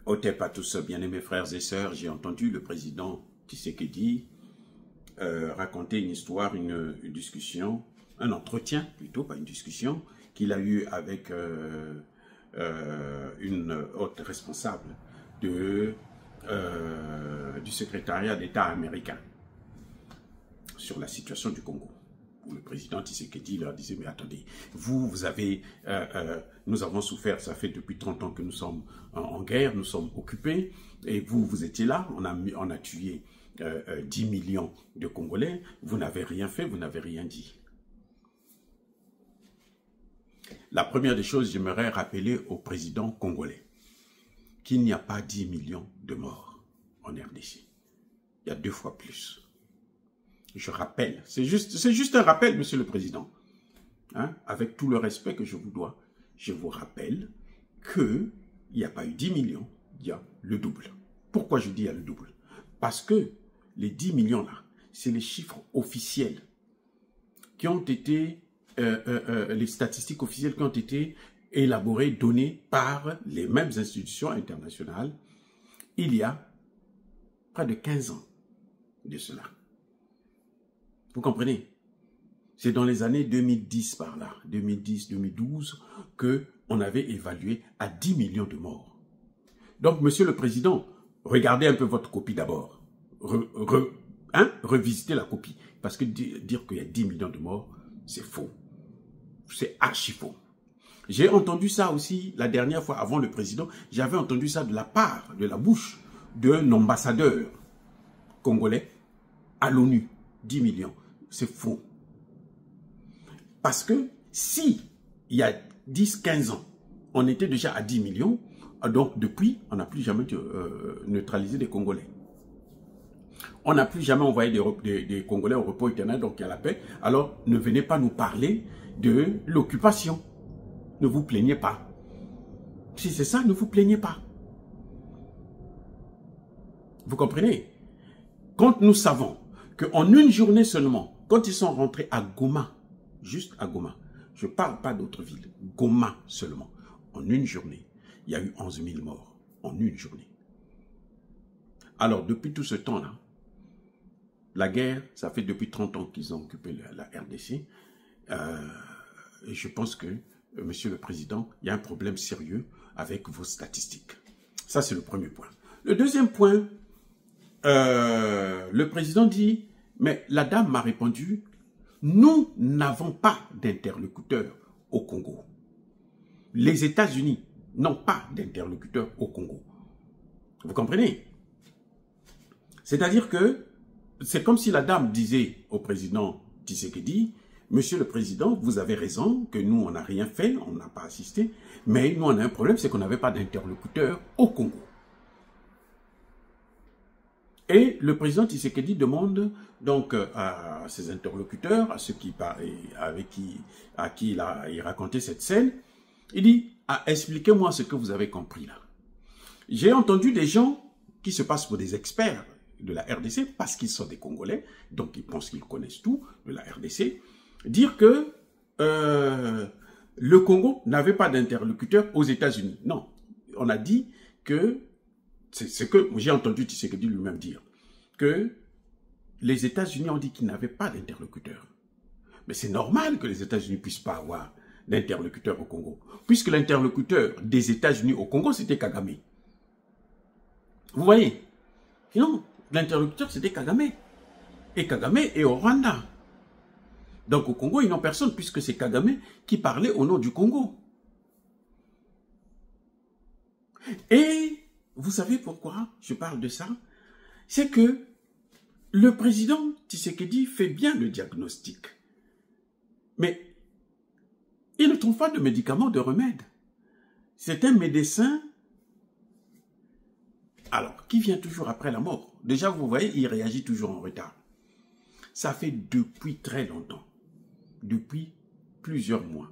Otep à tous, bien-aimés frères et sœurs, j'ai entendu le président Tshisekedi raconter une histoire, une discussion, un entretien plutôt, pas une discussion, qu'il a eu avec une haute responsable du secrétariat d'État américain sur la situation du Congo. Où le président Tshisekedi leur disait, mais attendez, vous avez, nous avons souffert, ça fait depuis 30 ans que nous sommes en guerre, nous sommes occupés, et vous étiez là, on a tué 10 millions de Congolais, vous n'avez rien fait, vous n'avez rien dit. La première des choses, j'aimerais rappeler au président congolais qu'il n'y a pas 10 millions de morts en RDC. Il y a 2 fois plus. Je rappelle, c'est juste un rappel, monsieur le président. Hein, avec tout le respect que je vous dois, je vous rappelle qu'il n'y a pas eu 10 millions, il y a le double. Pourquoi je dis il y a le double? Parce que les 10 millions là, c'est les chiffres officiels qui ont été, les statistiques officielles qui ont été élaborées, données par les mêmes institutions internationales il y a près de 15 ans de cela. Vous comprenez? C'est dans les années 2010 par là, 2010-2012, qu'on avait évalué à 10 millions de morts. Donc, monsieur le président, regardez un peu votre copie d'abord. Revisitez la copie. Parce que dire qu'il y a 10 millions de morts, c'est faux. C'est archi faux. J'ai entendu ça aussi la dernière fois avant le président. J'avais entendu ça de la bouche d'un ambassadeur congolais à l'ONU. 10 millions. C'est faux. Parce que si, il y a 10-15 ans, on était déjà à 10 millions, donc depuis, on n'a plus jamais neutralisé des Congolais. On n'a plus jamais envoyé des Congolais au repos éternel, donc il y a la paix. Alors, ne venez pas nous parler de l'occupation. Ne vous plaignez pas. Si c'est ça, ne vous plaignez pas. Vous comprenez? Quand nous savons qu'en une journée seulement, quand ils sont rentrés à Goma, juste à Goma, je ne parle pas d'autres villes, Goma seulement, en une journée, il y a eu 11 000 morts, en une journée. Alors, depuis tout ce temps-là, la guerre, ça fait depuis 30 ans qu'ils ont occupé la RDC, et je pense que, monsieur le président, il y a un problème sérieux avec vos statistiques. Ça, c'est le premier point. Le deuxième point, le président dit, mais la dame m'a répondu, nous n'avons pas d'interlocuteur au Congo. Les États-Unis n'ont pas d'interlocuteur au Congo. Vous comprenez? C'est-à-dire que c'est comme si la dame disait au président Tshisekedi, monsieur le président, vous avez raison, que nous, on n'a rien fait, on n'a pas assisté, mais nous, on a un problème, c'est qu'on n'avait pas d'interlocuteur au Congo. Et le président Tshisekedi demande donc à ses interlocuteurs, à ceux à qui il racontait cette scène, il dit, expliquez-moi ce que vous avez compris là. J'ai entendu des gens qui se passent pour des experts de la RDC, parce qu'ils sont des Congolais, donc ils pensent qu'ils connaissent tout de la RDC, dire que le Congo n'avait pas d'interlocuteur aux États-Unis. Non, on a dit que c'est ce que j'ai entendu Tshisekedi lui-même dire, que les États-Unis ont dit qu'ils n'avaient pas d'interlocuteur. Mais c'est normal que les États-Unis ne puissent pas avoir d'interlocuteur au Congo, puisque l'interlocuteur des États-Unis au Congo, c'était Kagame. Vous voyez? Non, l'interlocuteur, c'était Kagame. Et Kagame est au Rwanda. Donc au Congo, ils n'ont personne, puisque c'est Kagame qui parlait au nom du Congo. Et vous savez pourquoi je parle de ça? C'est que le président Tshisekedi fait bien le diagnostic. Mais il ne trouve pas de médicaments, de remèdes. C'est un médecin, alors, qui vient toujours après la mort. Déjà, vous voyez, il réagit toujours en retard. Ça fait depuis très longtemps, depuis plusieurs mois,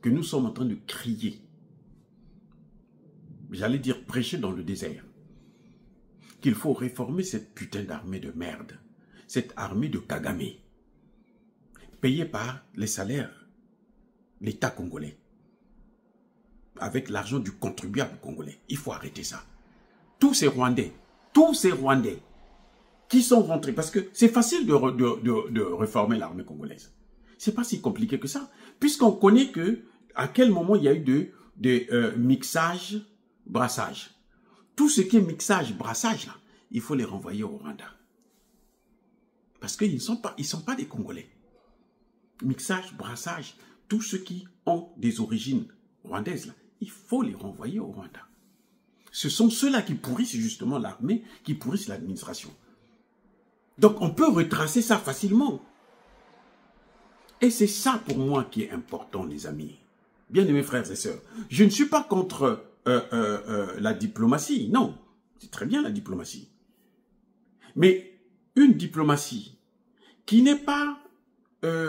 que nous sommes en train de crier, j'allais dire prêcher dans le désert, qu'il faut réformer cette putain d'armée de merde, cette armée de Kagame, payée par les salaires, l'État congolais. avec l'argent du contribuable congolais. Il faut arrêter ça. Tous ces Rwandais qui sont rentrés, parce que c'est facile de réformer l'armée congolaise. C'est pas si compliqué que ça, puisqu'on connaît que à quel moment il y a eu de mixage, brassage. Tout ce qui est mixage, brassage, là, il faut les renvoyer au Rwanda. Parce qu'ils ne sont pas des Congolais. Mixage, brassage, tous ceux qui ont des origines rwandaises, là, il faut les renvoyer au Rwanda. Ce sont ceux-là qui pourrissent justement l'armée, qui pourrissent l'administration. Donc on peut retracer ça facilement. Et c'est ça pour moi qui est important, les amis. Bien-aimés frères et sœurs, je ne suis pas contre la diplomatie. Non, c'est très bien la diplomatie. Mais une diplomatie qui n'est pas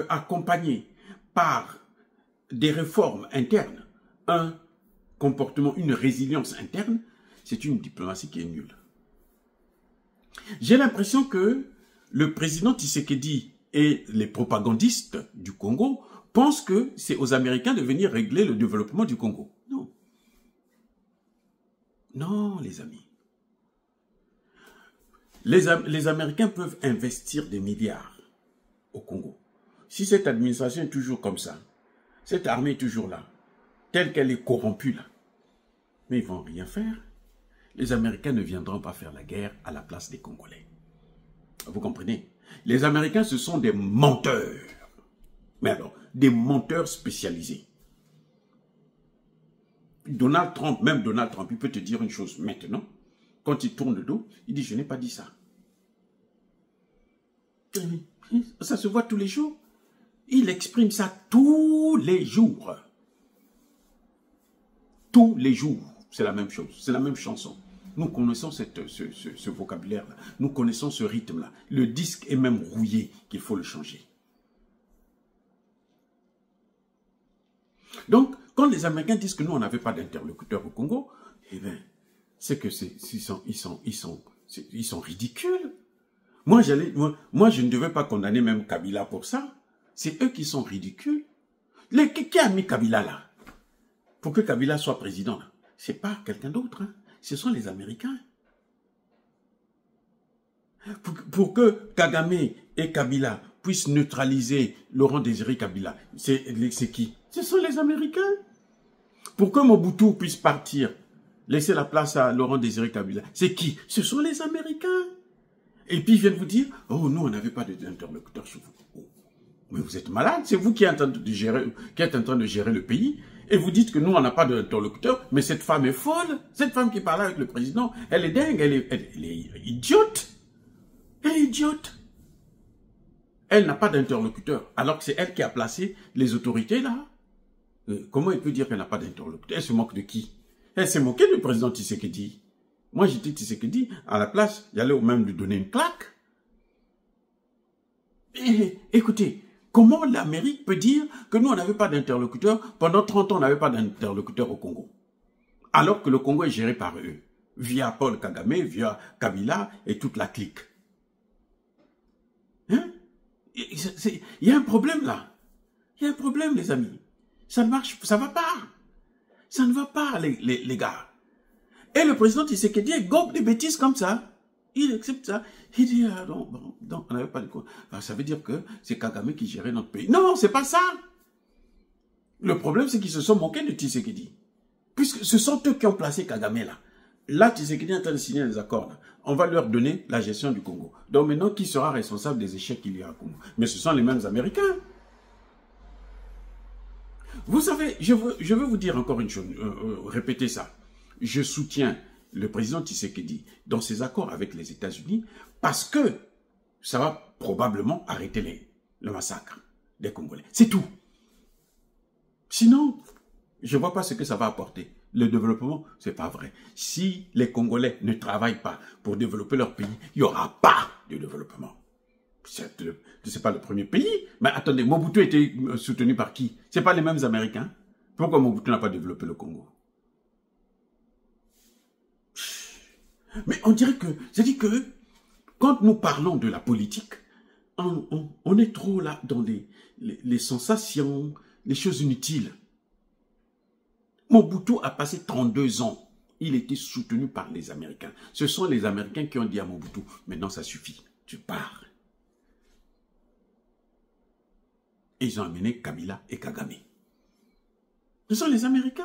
accompagnée par des réformes internes, un comportement, une résilience interne, c'est une diplomatie qui est nulle. J'ai l'impression que le président Tshisekedi et les propagandistes du Congo pensent que c'est aux Américains de venir régler le développement du Congo. Non. Non, les amis. Les Américains peuvent investir des milliards au Congo. Si cette administration est toujours comme ça, cette armée est toujours là, telle qu'elle est corrompue là, mais ils ne vont rien faire. Les Américains ne viendront pas faire la guerre à la place des Congolais. Vous comprenez? Les Américains, ce sont des menteurs. Mais alors, des menteurs spécialisés. Donald Trump, même Donald Trump, il peut te dire une chose maintenant. Quand il tourne le dos, il dit, je n'ai pas dit ça. Ça se voit tous les jours. Il exprime ça tous les jours. Tous les jours. C'est la même chose, c'est la même chanson. Nous connaissons ce vocabulaire-là. Nous connaissons ce rythme-là. Le disque est même rouillé, qu'il faut le changer. Donc, quand les Américains disent que nous, on n'avait pas d'interlocuteur au Congo, eh bien, c'est que ils sont ridicules. Moi, je ne devais pas condamner même Kabila pour ça. C'est eux qui sont ridicules. Qui a mis Kabila là? Pour que Kabila soit président là? C'est pas quelqu'un d'autre, hein. Ce sont les Américains. Pour que Kagame et Kabila puissent neutraliser Laurent Désiré Kabila, c'est qui? Ce sont les Américains. Pour que Mobutu puisse partir, laisser la place à Laurent Désiré Kabila, c'est qui? Ce sont les Américains. Et puis ils viennent vous dire, oh nous on n'avait pas d'interlocuteur chez vous. Oh, mais vous êtes malade, c'est vous qui êtes en train de gérer le pays. Et vous dites que nous, on n'a pas d'interlocuteur, mais cette femme est folle. Cette femme qui parle avec le président, elle est dingue, elle est idiote. Elle est idiote. Elle n'a pas d'interlocuteur, alors que c'est elle qui a placé les autorités là. Comment elle peut dire qu'elle n'a pas d'interlocuteur? Elle se moque de qui? Elle s'est moquée du président Tshisekedi. Moi, j'étais Tshisekedi, à la place, j'allais même lui donner une claque. Écoutez, comment l'Amérique peut dire que nous, on n'avait pas d'interlocuteur? Pendant 30 ans, on n'avait pas d'interlocuteur au Congo. Alors que le Congo est géré par eux, via Paul Kagame, via Kabila et toute la clique. Hein? Il y a un problème là. Il y a un problème, les amis. Ça ne marche, ça ne va pas. Ça ne va pas, les gars. Et le président Tshisekedi gobe des bêtises comme ça. Il accepte ça. Il dit, non, on n'avait pas de quoi. Ça veut dire que c'est Kagame qui gérait notre pays. Non, c'est pas ça. Le problème, c'est qu'ils se sont moqués de Tshisekedi. Puisque ce sont eux qui ont placé Kagame là. Là, Tshisekedi est en train de signer les accords. Là. On va leur donner la gestion du Congo. Donc maintenant, qui sera responsable des échecs qu'il y a au Congo? Mais ce sont les mêmes Américains. Vous savez, je veux vous dire encore une chose, répétez ça. Je soutiens le président Tshisekedi dans ses accords avec les États-Unis parce que ça va probablement arrêter le massacre des Congolais. C'est tout. Sinon, je ne vois pas ce que ça va apporter. Le développement, ce n'est pas vrai. Si les Congolais ne travaillent pas pour développer leur pays, il n'y aura pas de développement. Ce n'est pas le premier pays. Mais attendez, Mobutu était soutenu par qui? Ce n'est pas les mêmes Américains. Pourquoi Mobutu n'a pas développé le Congo? Mais on dirait que, c'est-à-dire que, quand nous parlons de la politique, on est trop là dans les sensations, les choses inutiles. Mobutu a passé 32 ans. Il était soutenu par les Américains. Ce sont les Américains qui ont dit à Mobutu, maintenant ça suffit, tu pars. Et ils ont amené Kabila et Kagame. Ce sont les Américains.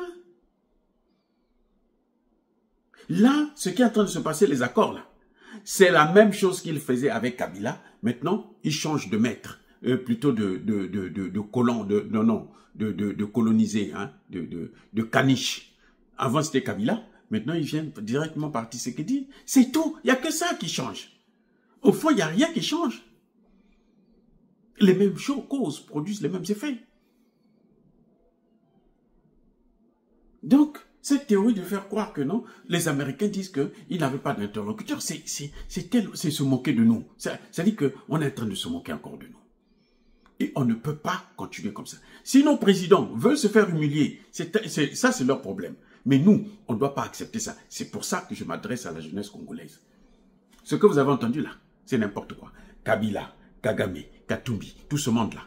Là, ce qui est en train de se passer, les accords là, c'est la même chose qu'ils faisaient avec Kabila. Maintenant, ils changent de maître, plutôt de colon, de coloniser, hein, de caniche. Avant, c'était Kabila. Maintenant, ils viennent directement par Tshisekedi. C'est tout. Il n'y a que ça qui change. Au fond, il n'y a rien qui change. Les mêmes causes produisent les mêmes effets. Donc, cette théorie de faire croire que non, les Américains disent qu'ils n'avaient pas d'interlocuteur, c'est se moquer de nous. Ça dit qu'on est en train de se moquer encore de nous. Et on ne peut pas continuer comme ça. Si nos présidents veulent se faire humilier, ça c'est leur problème. Mais nous, on ne doit pas accepter ça. C'est pour ça que je m'adresse à la jeunesse congolaise. Ce que vous avez entendu là, c'est n'importe quoi. Kabila, Kagame, Katumbi, tout ce monde-là,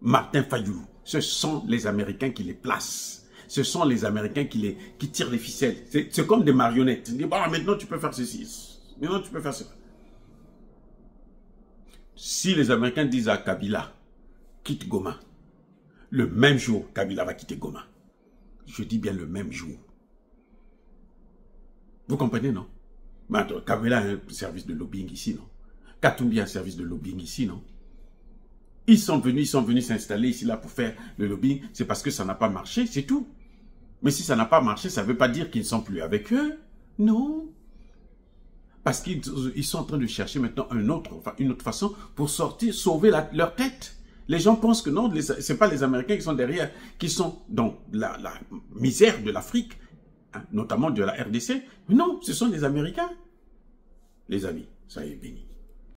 Martin Fayulu, ce sont les Américains qui les placent. Ce sont les Américains qui tirent les ficelles. C'est comme des marionnettes. Ils disent, bah, maintenant tu peux faire ceci. Maintenant tu peux faire cela. Si les Américains disent à Kabila, quitte Goma, le même jour, Kabila va quitter Goma. Je dis bien le même jour. Vous comprenez, non? Kabila a un service de lobbying ici, non? Katumbi a un service de lobbying ici, non? Ils sont venus s'installer ici là pour faire le lobbying. C'est parce que ça n'a pas marché, c'est tout. Mais si ça n'a pas marché, ça ne veut pas dire qu'ils ne sont plus avec eux. Non. Parce qu'ils sont en train de chercher maintenant une autre façon pour sauver leur tête. Les gens pensent que non, ce n'est pas les Américains qui sont derrière, qui sont dans la misère de l'Afrique, hein, notamment de la RDC. Mais non, ce sont les Américains. Les amis, soyez bénis.